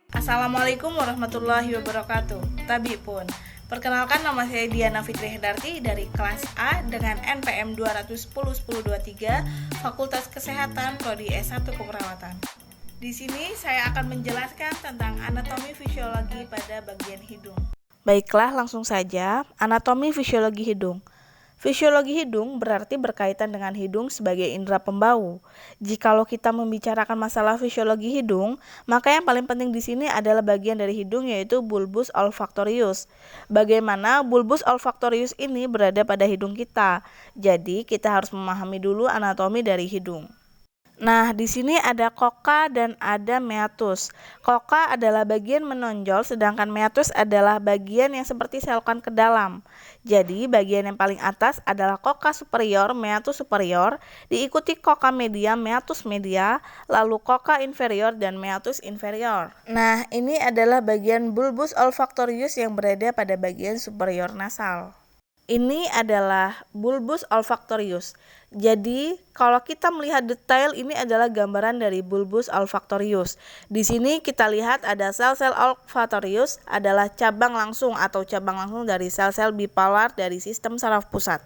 Assalamualaikum warahmatullahi wabarakatuh. Tabi pun. Perkenalkan, nama saya Diana Fitri Hendarti dari kelas A dengan NPM 2101023 Fakultas Kesehatan Prodi S1 Keperawatan. Di sini saya akan menjelaskan tentang anatomi fisiologi pada bagian hidung. Baiklah, langsung saja. Anatomi fisiologi hidung. Fisiologi hidung berarti berkaitan dengan hidung sebagai indera pembau. Jikalau kita membicarakan masalah fisiologi hidung, maka yang paling penting di sini adalah bagian dari hidung, yaitu bulbus olfactorius. Bagaimana bulbus olfactorius ini berada pada hidung kita? Jadi kita harus memahami dulu anatomi dari hidung. Nah, di sini ada coca dan ada meatus. Coca adalah bagian menonjol, sedangkan meatus adalah bagian yang seperti selokan ke dalam. Jadi, bagian yang paling atas adalah coca superior, meatus superior, diikuti coca media, meatus media, lalu coca inferior dan meatus inferior. Nah, ini adalah bagian bulbus olfactorius yang berada pada bagian superior nasal. Ini adalah bulbus olfactorius. Jadi, kalau kita melihat detail, ini adalah gambaran dari bulbus olfactorius. Di sini kita lihat ada sel-sel olfactorius adalah cabang langsung dari sel-sel bipolar dari sistem saraf pusat.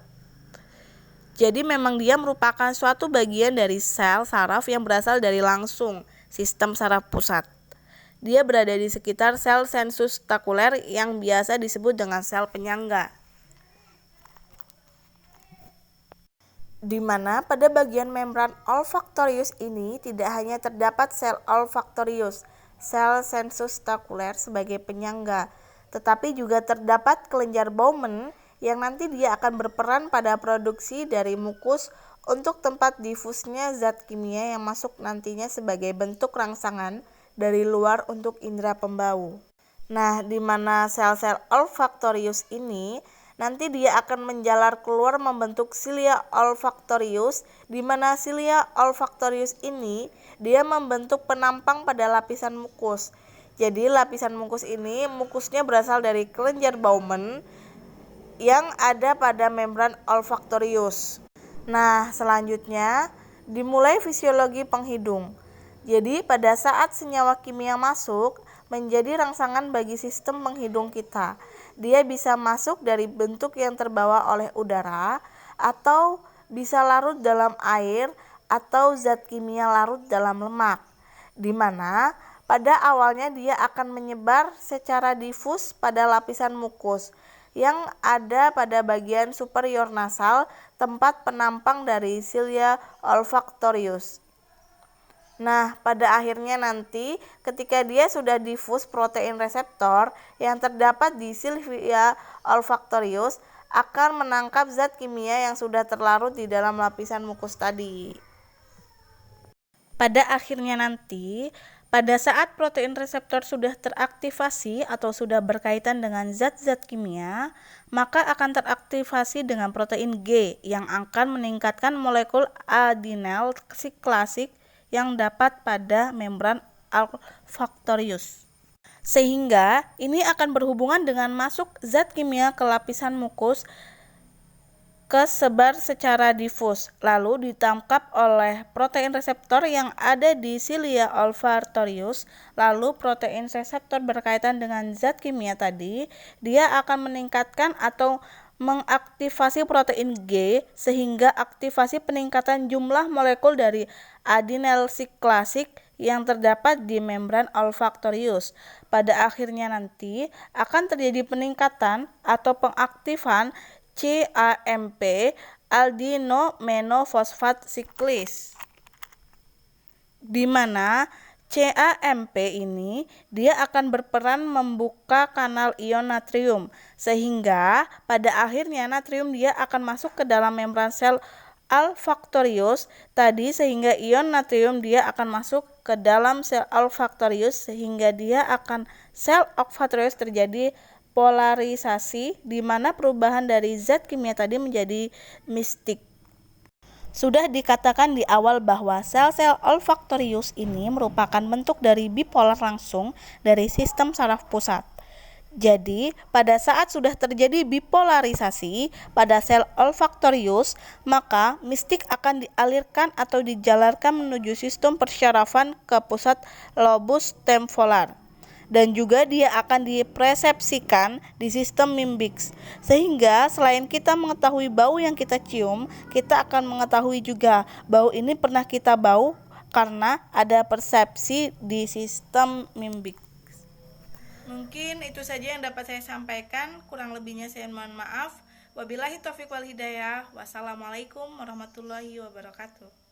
Jadi memang dia merupakan suatu bagian dari sel saraf yang berasal dari langsung sistem saraf pusat. Dia berada di sekitar sel sensus stakuler yang biasa disebut dengan sel penyangga. Di mana pada bagian membran olfactorius ini tidak hanya terdapat sel olfactorius, sel sensus stakuler sebagai penyangga, tetapi juga terdapat kelenjar Bowman yang nanti dia akan berperan pada produksi dari mukus untuk tempat difusnya zat kimia yang masuk nantinya sebagai bentuk rangsangan dari luar untuk indera pembau. Nah, di mana sel-sel olfactorius ini nanti dia akan menjalar keluar membentuk cilia olfactorius, di mana cilia olfactorius ini dia membentuk penampang pada lapisan mukus. Jadi lapisan mukus ini, mukusnya berasal dari kelenjar Bowman yang ada pada membran olfactorius. Nah, selanjutnya dimulai fisiologi penghidung. Jadi pada saat senyawa kimia masuk menjadi rangsangan bagi sistem penghidung kita. Dia bisa masuk dari bentuk yang terbawa oleh udara, atau bisa larut dalam air, atau zat kimia larut dalam lemak, di mana pada awalnya dia akan menyebar secara difus pada lapisan mukus yang ada pada bagian superior nasal, tempat penampang dari cilia olfactorius. Nah, pada akhirnya nanti ketika dia sudah difus, protein reseptor yang terdapat di cilia olfactorius akan menangkap zat kimia yang sudah terlarut di dalam lapisan mukus tadi. Pada akhirnya nanti, pada saat protein reseptor sudah teraktivasi atau sudah berkaitan dengan zat-zat kimia, maka akan teraktivasi dengan protein G yang akan meningkatkan molekul adenyl siklasik yang dapat pada membran olfactorius. Sehingga ini akan berhubungan dengan masuk zat kimia ke lapisan mukus kesebar secara difus, lalu ditangkap oleh protein reseptor yang ada di cilia olfactorius. Lalu protein reseptor berkaitan dengan zat kimia tadi, dia akan meningkatkan atau mengaktifasi protein G sehingga aktivasi peningkatan jumlah molekul dari adenyl siklasik yang terdapat di membran olfactorius. Pada akhirnya nanti akan terjadi peningkatan atau pengaktifan CAMP aldehydo-monofosfat siklis, di mana CAMP ini dia akan berperan membuka kanal ion natrium, sehingga pada akhirnya natrium dia akan masuk ke dalam membran sel olfactorius tadi, sehingga ion natrium dia akan masuk ke dalam sel olfactorius, sehingga dia akan sel olfactorius terjadi polarisasi, di mana perubahan dari zat kimia tadi menjadi mistik. Sudah dikatakan di awal bahwa sel-sel olfactorius ini merupakan bentuk dari bipolar langsung dari sistem saraf pusat. Jadi, pada saat sudah terjadi bipolarisasi pada sel olfaktorius, maka mistik akan dialirkan atau dijalarkan menuju sistem persyarafan ke pusat lobus temporal. Dan juga dia akan dipersepsikan di sistem limbik. Sehingga selain kita mengetahui bau yang kita cium, kita akan mengetahui juga bau ini pernah kita bau karena ada persepsi di sistem limbik. Mungkin itu saja yang dapat saya sampaikan, kurang lebihnya saya mohon maaf. Wabillahi taufiq wal hidayah. Wassalamualaikum warahmatullahi wabarakatuh.